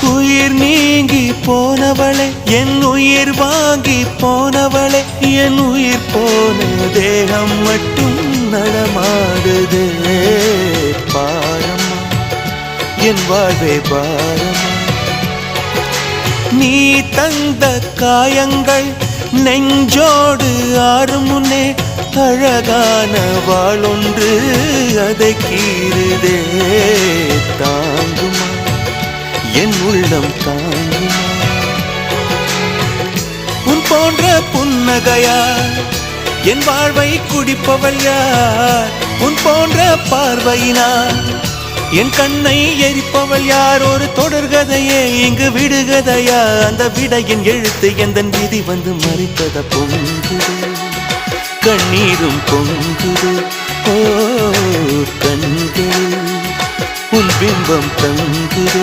உயிர் நீங்கி போனவளே, என் உயிர் வாங்கி போனவளே, என் உயிர் போன தேகம் மட்டும் நடமாடுதே. பாரம்மா என் வாழ்வே பாரம்மா, நீ தந்த காயங்கள் நெஞ்சோடு ஆறும் முன்னே அழகான வாளொன்று அதை கீறுதே. தாங்குமா என் உள்ளம் தாங்குமா, உன் போன்ற புன்னகையார் என் வாழ்வை குடிப்பவள் யார்? உன் போன்ற பார்வையினார் என் கண்ணை எரிப்பவள் யார்? ஒரு தொடர்கதையே இங்கு விடுகதையா? அந்த விடையின் எழுத்து எந்தன் விதி வந்து மறித்தத பொங்குது, கண்ணீரும் பொங்குது. ஓ கண்கள் உன் பிம்பம் தங்குது.